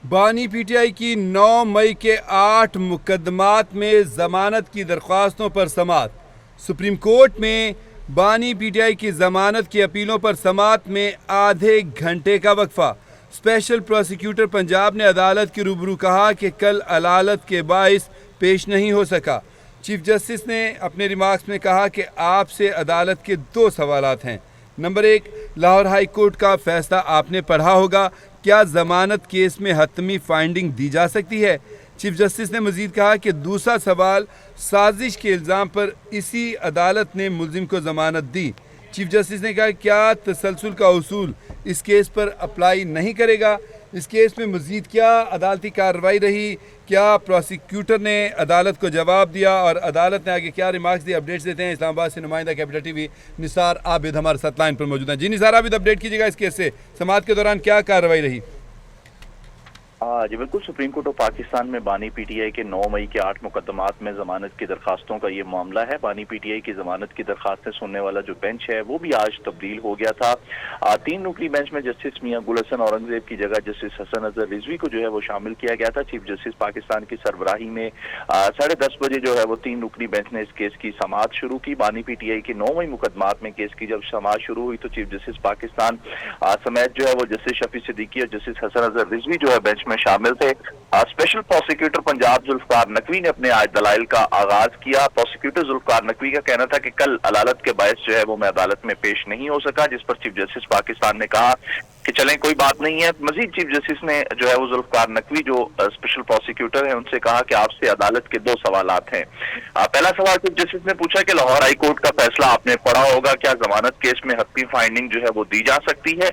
بانی P T I کی 9 مئی کے 8 مقدمات میں ضمانت کی درخواستوں پر سماعت۔ سپریم کورٹ میں بانی پی ٹی آئی کی ضمانت کی اپیلوں پر سماعت میں آدھے گھنٹے کا وقفہ۔ اسپیشل پروسیکیوٹر پنجاب نے عدالت کے روبرو کہا کہ کل علالت کے باعث پیش نہیں ہو سکا۔ چیف جسٹس نے اپنے ریمارکس میں کہا کہ آپ سے عدالت کے 2 سوالات ہیں۔ نمبر 1، لاہور ہائی کورٹ کا فیصلہ آپ نے پڑھا ہوگا، کیا ضمانت کیس میں حتمی فائنڈنگ دی جا سکتی ہے؟ چیف جسٹس نے مزید کہا کہ دوسرا سوال، سازش کے الزام پر اسی عدالت نے ملزم کو ضمانت دی۔ چیف جسٹس نے کہا کیا تسلسل کا اصول اس کیس پر اپلائی نہیں کرے گا؟ اس کیس میں مزید کیا عدالتی کارروائی رہی؟ کیا پروسیکیوٹر نے عدالت کو جواب دیا اور عدالت نے آگے کیا ریمارکس دی؟ اپڈیٹس دیتے ہیں اسلام آباد سے نمائندہ کیپٹل ٹی وی نثار عابد ہمارے ساتھ لائن پر موجود ہیں۔ جی نثار عابد، اپڈیٹ کیجیے گا اس کیس سے، سماعت کے دوران کیا کارروائی رہی؟ جی بالکل، سپریم کورٹ آف پاکستان میں بانی پی ٹی آئی کے 9 مئی کے 8 مقدمات میں ضمانت کی درخواستوں کا یہ معاملہ ہے۔ بانی پی ٹی آئی کی ضمانت کی درخواستیں سننے والا جو بینچ ہے وہ بھی آج تبدیل ہو گیا تھا۔ 3 رکنی بینچ میں جسٹس میاں گل حسن اورنگزیب کی جگہ جسٹس حسن اظہر رضوی کو جو ہے وہ شامل کیا گیا تھا۔ چیف جسٹس پاکستان کی سربراہی میں 10:30 بجے جو ہے وہ 3 رکنی بینچ نے اس کیس کی سماعت شروع کی۔ بانی پی ٹی آئی کے 9 مئی مقدمات میں کیس کی جب سماعت شروع ہوئی تو چیف جسٹس پاکستان سمیت جو ہے وہ جسٹس شفیع صدیقی اور جسٹس حسن اظہر رضوی جو ہے بینچ میں شامل تھے۔ اسپیشل پروسیکیوٹر پنجاب ذوالفقار نقوی نے اپنے آج دلائل کا آغاز کیا۔ پروسیکیوٹر ذوالفقار نقوی کا کہنا تھا کہ کل علالت کے باعث جو ہے وہ میں عدالت میں پیش نہیں ہو سکا، جس پر چیف جسٹس پاکستان نے کہا کہ چلیں کوئی بات نہیں ہے۔ مزید چیف جسٹس نے جو ہے وہ ذوالفقار نقوی جو اسپیشل پروسیکیوٹر ہیں ان سے کہا کہ آپ سے عدالت کے 2 سوالات ہیں۔ پہلا سوال چیف جسٹس نے پوچھا کہ لاہور ہائی کورٹ کا فیصلہ آپ نے پڑھا ہوگا، کیا ضمانت کیس میں حتمی فائنڈنگ جو ہے وہ دی جا سکتی ہے؟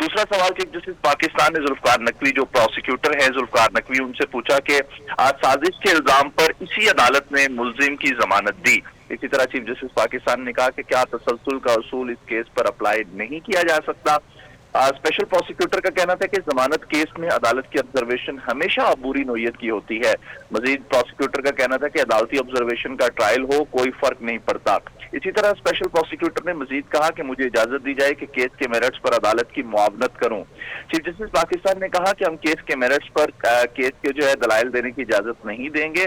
دوسرا سوال چیف جسٹس پاکستان نے ذوالفقار نقوی جو پروسیکیوٹر ہیں ذوالفقار نقوی ان سے پوچھا کہ سازش کے الزام پر اسی عدالت نے ملزم کی ضمانت دی۔ اسی طرح چیف جسٹس پاکستان نے کہا کہ کیا تسلسل کا اصول اس کیس پر اپلائی نہیں کیا جا سکتا؟ اسپیشل پروسیکیوٹر کا کہنا تھا کہ ضمانت کیس میں عدالت کی آبزرویشن ہمیشہ عبوری نوعیت کی ہوتی ہے۔ مزید پروسیکیوٹر کا کہنا تھا کہ عدالتی آبزرویشن کا ٹرائل ہو کوئی فرق نہیں پڑتا۔ اسی طرح اسپیشل پروسیکیوٹر نے مزید کہا کہ مجھے اجازت دی جائے کہ کیس کے میرٹس پر عدالت کی معاونت کروں۔ چیف جسٹس پاکستان نے کہا کہ ہم کیس کے میرٹس پر کیس کے جو ہے دلائل دینے کی اجازت نہیں دیں گے،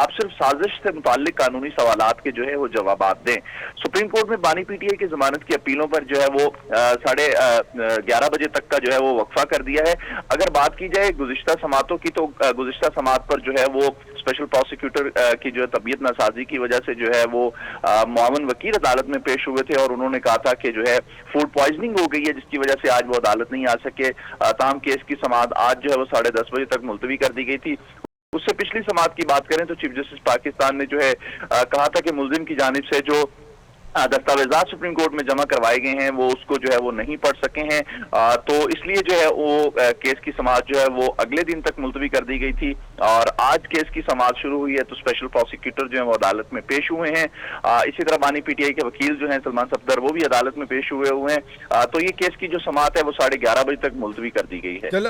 آپ صرف سازش سے متعلق قانونی سوالات کے جو ہے وہ جوابات دیں۔ سپریم کورٹ میں بانی پی ٹی آئی کی ضمانت کی اپیلوں پر جو ہے وہ 11:30 بجے تک کا جو ہے وہ وقفہ کر دیا ہے۔ اگر بات کی جائے گزشتہ سماعتوں کی تو گزشتہ سماعت پر جو ہے وہ اسپیشل پروسیکیوٹر کی جو ہے طبیعت ناسازی کی وجہ سے جو ہے وہ معاون وکیل عدالت میں پیش ہوئے تھے اور انہوں نے کہا تھا کہ جو ہے فوڈ پوائزننگ ہو گئی ہے، جس کی وجہ سے آج وہ عدالت نہیں آ سکے۔ تاہم کیس کی سماعت آج جو ہے وہ 10:30 بجے تک ملتوی کر دی گئی تھی۔ اس سے پچھلی سماعت کی بات کریں تو چیف جسٹس پاکستان نے جو ہے کہا تھا کہ ملزم کی جانب سے جو دستاویزات سپریم کورٹ میں جمع کروائے گئے ہیں وہ اس کو جو ہے وہ نہیں پڑھ سکے ہیں، تو اس لیے جو ہے وہ کیس کی سماعت جو ہے وہ اگلے دن تک ملتوی کر دی گئی تھی اور آج کیس کی سماعت شروع ہوئی ہے تو اسپیشل پروسیکیوٹر جو ہیں وہ عدالت میں پیش ہوئے ہیں۔ اسی طرح بانی پی ٹی آئی کے وکیل جو ہیں سلمان صفدر وہ بھی عدالت میں پیش ہوئے ہیں، تو یہ کیس کی جو سماعت ہے وہ 11:30 بجے تک ملتوی کر دی گئی ہے۔